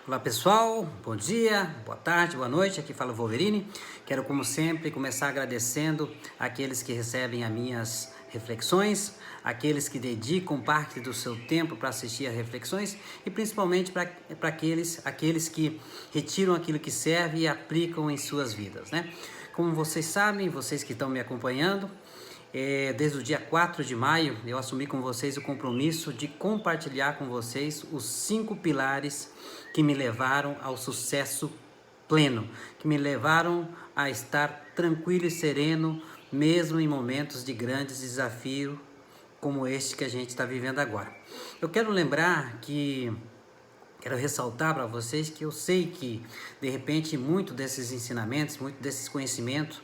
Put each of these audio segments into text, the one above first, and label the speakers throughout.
Speaker 1: Olá pessoal, bom dia, boa tarde, boa noite, aqui fala o Wolverine. Quero como sempre começar agradecendo aqueles que recebem as minhas reflexões, aqueles que dedicam parte do seu tempo para assistir as reflexões e principalmente para aqueles que retiram aquilo que serve e aplicam em suas vidas, né? Como vocês sabem, vocês que estão me acompanhando, desde o dia 4 de maio eu assumi com vocês o compromisso de compartilhar com vocês os 5 pilares que me levaram ao sucesso pleno, que me levaram a estar tranquilo e sereno, mesmo em momentos de grandes desafios como este que a gente está vivendo agora. Eu quero ressaltar para vocês que eu sei que, de repente, muito desses ensinamentos, muito desses conhecimentos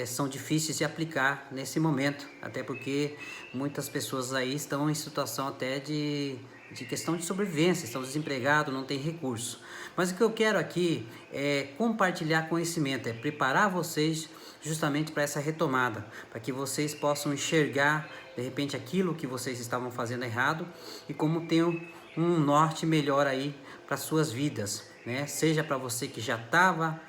Speaker 1: são difíceis de aplicar nesse momento, até porque muitas pessoas aí estão em situação até de questão de sobrevivência, estão desempregados, não tem recurso. Mas o que eu quero aqui é compartilhar conhecimento, é preparar vocês justamente para essa retomada, para que vocês possam enxergar, de repente, aquilo que vocês estavam fazendo errado e como tenham um norte melhor aí para suas vidas, né? Seja para você que já estava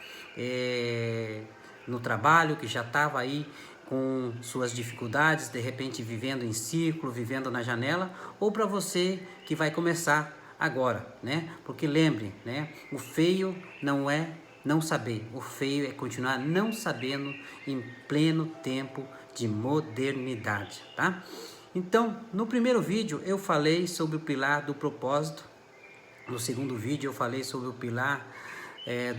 Speaker 1: no trabalho, que já estava aí com suas dificuldades, de repente vivendo em círculo, vivendo na janela, ou para você que vai começar agora, né? Porque lembre, né? O feio não é não saber, o feio é continuar não sabendo em pleno tempo de modernidade, tá? Então, no primeiro vídeo eu falei sobre o pilar do propósito, no segundo vídeo eu falei sobre o pilar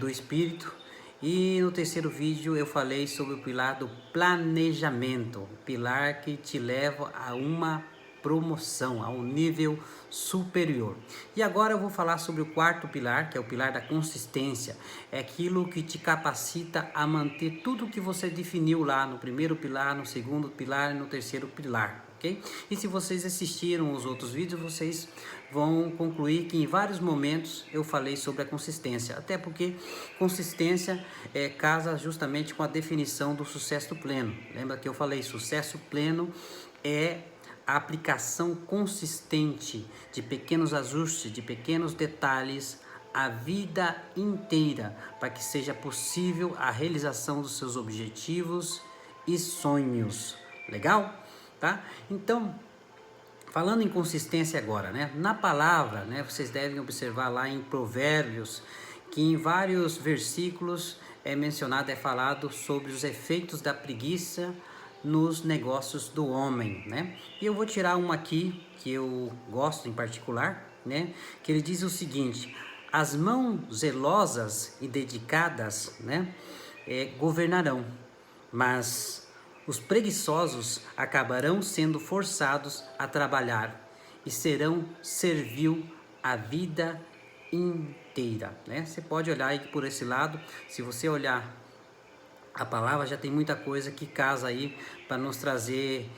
Speaker 1: do espírito e no terceiro vídeo eu falei sobre o pilar do planejamento, o pilar que te leva a uma promoção, a um nível superior. E agora eu vou falar sobre o quarto pilar, que é o pilar da consistência. É aquilo que te capacita a manter tudo o que você definiu lá no primeiro pilar, no segundo pilar e no terceiro pilar. Okay? E se vocês assistiram os outros vídeos, vocês vão concluir que em vários momentos eu falei sobre a consistência, até porque consistência casa justamente com a definição do sucesso pleno. Lembra que eu falei, sucesso pleno é a aplicação consistente de pequenos ajustes, de pequenos detalhes a vida inteira, para que seja possível a realização dos seus objetivos e sonhos. Legal? Tá? Então, falando em consistência agora, né? Na palavra, né, vocês devem observar lá em Provérbios, que em vários versículos é falado sobre os efeitos da preguiça nos negócios do homem, né? E eu vou tirar uma aqui, que eu gosto em particular, né? Que ele diz o seguinte: as mãos zelosas e dedicadas, né, governarão, mas os preguiçosos acabarão sendo forçados a trabalhar e serão servil a vida inteira, né? Você pode olhar aí por esse lado. Se você olhar a palavra, já tem muita coisa que casa aí para nos trazer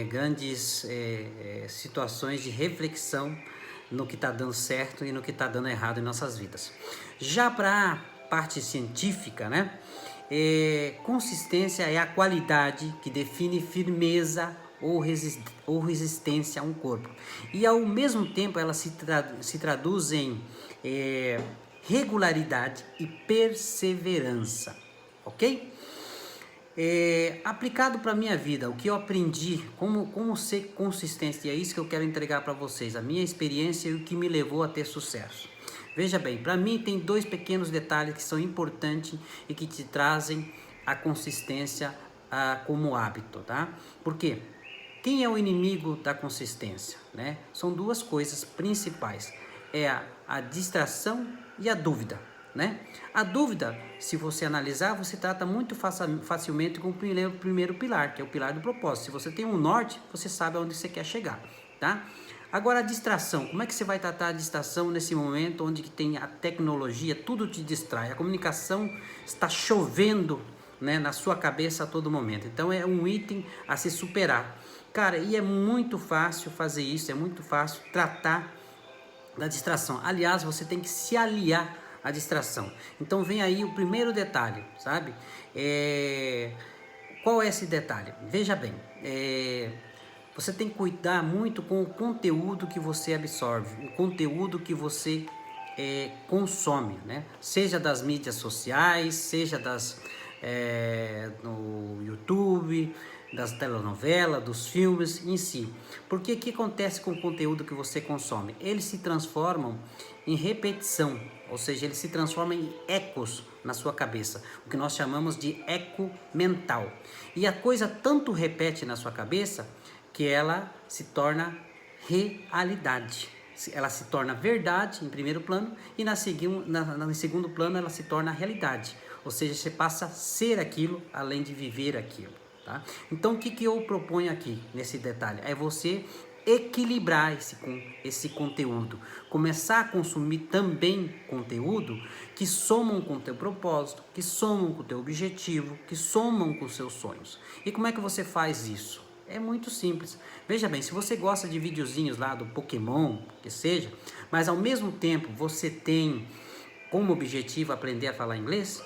Speaker 1: grandes situações de reflexão no que está dando certo e no que está dando errado em nossas vidas. Já para a parte científica, né? Consistência é a qualidade que define firmeza ou resistência a um corpo. E ao mesmo tempo ela se traduz em regularidade e perseverança. Ok? Aplicado para a minha vida, o que eu aprendi, como ser consistente, e é isso que eu quero entregar para vocês, a minha experiência e o que me levou a ter sucesso. Veja bem, para mim tem 2 pequenos detalhes que são importantes e que te trazem a consistência como hábito, tá? Por quê? Quem é o inimigo da consistência, né? São 2 coisas principais, a distração e a dúvida, né? A dúvida, se você analisar, você trata muito facilmente com o primeiro pilar, que é o pilar do propósito. Se você tem um norte, você sabe aonde você quer chegar, tá? Agora a distração, como é que você vai tratar a distração nesse momento onde tem a tecnologia, tudo te distrai, a comunicação está chovendo, né, na sua cabeça a todo momento. Então é um item a se superar. Cara, e é muito fácil fazer isso, é muito fácil tratar da distração. Aliás, você tem que se aliar à distração. Então vem aí o primeiro detalhe, sabe? Qual é esse detalhe? Veja bem, você tem que cuidar muito com o conteúdo que você absorve, o conteúdo que você consome, né? Seja das mídias sociais, seja no YouTube, das telenovelas, dos filmes em si. Porque o que acontece com o conteúdo que você consome? Eles se transformam em repetição, ou seja, eles se transformam em ecos na sua cabeça, o que nós chamamos de eco mental. E a coisa tanto repete na sua cabeça que ela se torna realidade. Ela se torna verdade em primeiro plano e no segundo plano ela se torna realidade. Ou seja, você passa a ser aquilo além de viver aquilo. Tá? Então o que eu proponho aqui nesse detalhe? É você equilibrar esse conteúdo. Começar a consumir também conteúdo que somam com o teu propósito, que somam com o teu objetivo, que somam com os seus sonhos. E como é que você faz isso? É muito simples. Veja bem, se você gosta de videozinhos lá do Pokémon, que seja, mas ao mesmo tempo você tem como objetivo aprender a falar inglês,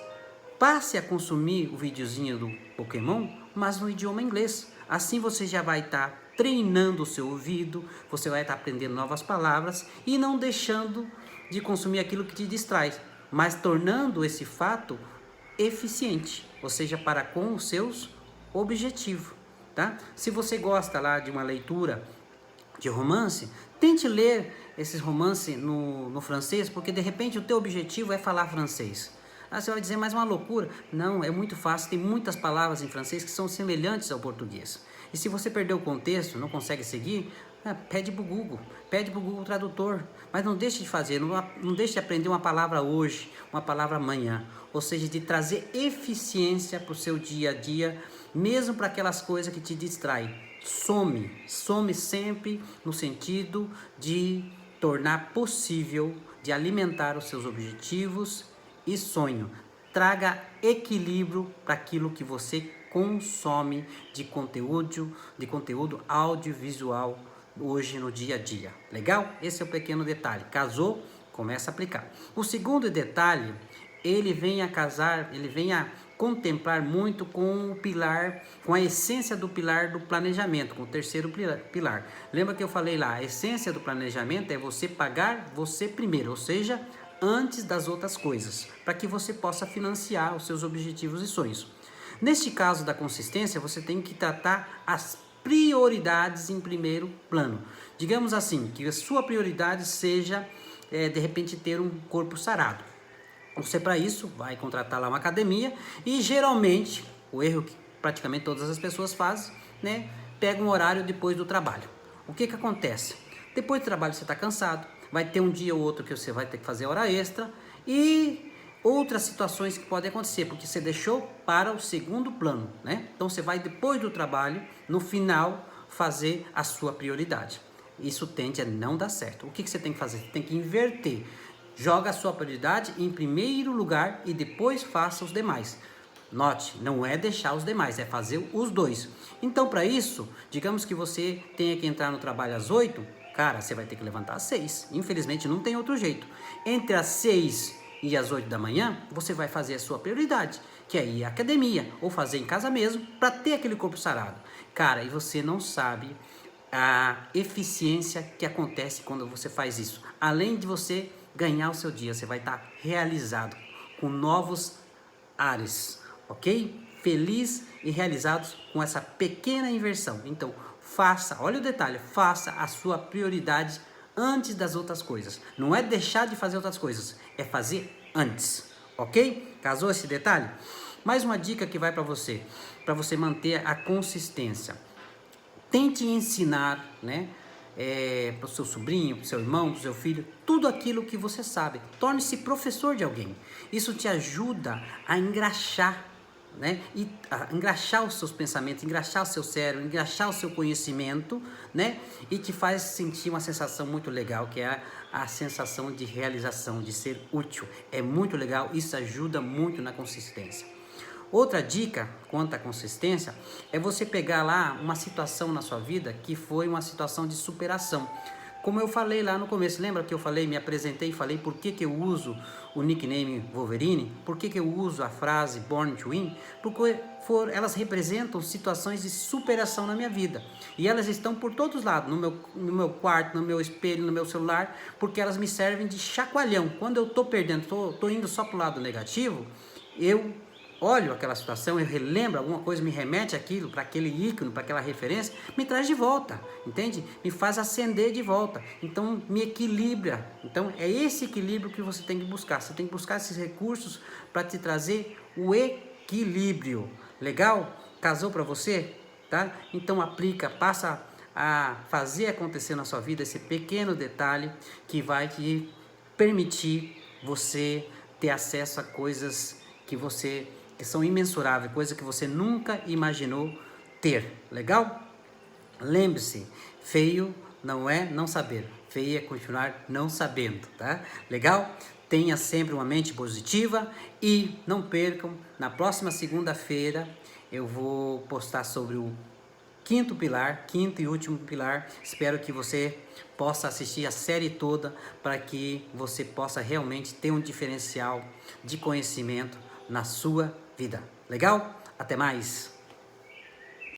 Speaker 1: passe a consumir o videozinho do Pokémon, mas no idioma inglês. Assim você já vai estar treinando o seu ouvido, você vai estar aprendendo novas palavras e não deixando de consumir aquilo que te distrai, mas tornando esse fato eficiente, ou seja, para com os seus objetivos. Tá? Se você gosta lá de uma leitura de romance, tente ler esses romances no francês, porque de repente o teu objetivo é falar francês. Ah, você vai dizer, mas é uma loucura. Não, é muito fácil, tem muitas palavras em francês que são semelhantes ao português. E se você perder o contexto, não consegue seguir, pede para o Google Tradutor. Mas não deixe de fazer, não deixe de aprender uma palavra hoje, uma palavra amanhã. Ou seja, de trazer eficiência para o seu dia a dia, mesmo para aquelas coisas que te distraem. Some sempre no sentido de tornar possível, de alimentar os seus objetivos e sonho. Traga equilíbrio para aquilo que você consome de conteúdo audiovisual hoje no dia a dia. Legal? Esse é o pequeno detalhe. Casou? Começa a aplicar. O segundo detalhe, ele vem a contemplar muito com o pilar, com a essência do pilar do planejamento, com o terceiro pilar. Lembra que eu falei lá, a essência do planejamento é você pagar você primeiro, ou seja, antes das outras coisas, para que você possa financiar os seus objetivos e sonhos. Neste caso da consistência, você tem que tratar as prioridades em primeiro plano. Digamos assim, que a sua prioridade seja, de repente, ter um corpo sarado. Você, para isso, vai contratar lá uma academia e, geralmente, o erro que praticamente todas as pessoas fazem, né, pega um horário depois do trabalho. O que acontece? Depois do trabalho você está cansado, vai ter um dia ou outro que você vai ter que fazer hora extra e outras situações que podem acontecer, porque você deixou para o segundo plano, né? Então você vai depois do trabalho, no final, fazer a sua prioridade. Isso tende a não dar certo. O que você tem que fazer? Você tem que inverter. Joga a sua prioridade em primeiro lugar e depois faça os demais. Note, não é deixar os demais, é fazer os dois. Então, para isso, digamos que você tenha que entrar no trabalho às 8, cara, você vai ter que levantar às 6. Infelizmente, não tem outro jeito. Entre as 6 e as 8 da manhã, você vai fazer a sua prioridade, que é ir à academia ou fazer em casa mesmo, para ter aquele corpo sarado. Cara, e você não sabe a eficiência que acontece quando você faz isso. Além de você ganhar o seu dia, você vai estar realizado, com novos ares, ok? Feliz e realizados com essa pequena inversão. Então, faça, olha o detalhe, faça a sua prioridade antes das outras coisas. Não é deixar de fazer outras coisas, é fazer antes, ok? Casou esse detalhe? Mais uma dica que vai para você manter a consistência. Tente ensinar, né? Para o seu sobrinho, para o seu irmão, para o seu filho, tudo aquilo que você sabe. Torne-se professor de alguém. Isso te ajuda a engraxar, né? E a engraxar os seus pensamentos, engraxar o seu cérebro, engraxar o seu conhecimento, né? E te faz sentir uma sensação muito legal, que é a sensação de realização, de ser útil. É muito legal, isso ajuda muito na consistência. Outra dica quanto à consistência é você pegar lá uma situação na sua vida que foi uma situação de superação. Como eu falei lá no começo, lembra que eu falei, me apresentei e falei por que eu uso o nickname Wolverine? Por que eu uso a frase Born to Win? Porque elas representam situações de superação na minha vida. E elas estão por todos os lados, no meu quarto, no meu espelho, no meu celular, porque elas me servem de chacoalhão. Quando eu estou perdendo, estou indo só para o lado negativo, eu olho aquela situação, eu relembro alguma coisa, me remete aquilo, para aquele ícone, para aquela referência, me traz de volta, entende? Me faz acender de volta, então me equilibra. Então é esse equilíbrio que você tem que buscar, você tem que buscar esses recursos para te trazer o equilíbrio. Legal? Casou para você? Tá? Então aplica, passa a fazer acontecer na sua vida esse pequeno detalhe que vai te permitir você ter acesso a coisas que são imensuráveis, coisas que você nunca imaginou ter. Legal? Lembre-se, feio não é não saber, feio é continuar não sabendo, tá? Legal? Tenha sempre uma mente positiva e não percam, na próxima segunda-feira eu vou postar sobre o quinto e último pilar. Espero que você possa assistir a série toda para que você possa realmente ter um diferencial de conhecimento na sua vida. Legal? Até mais!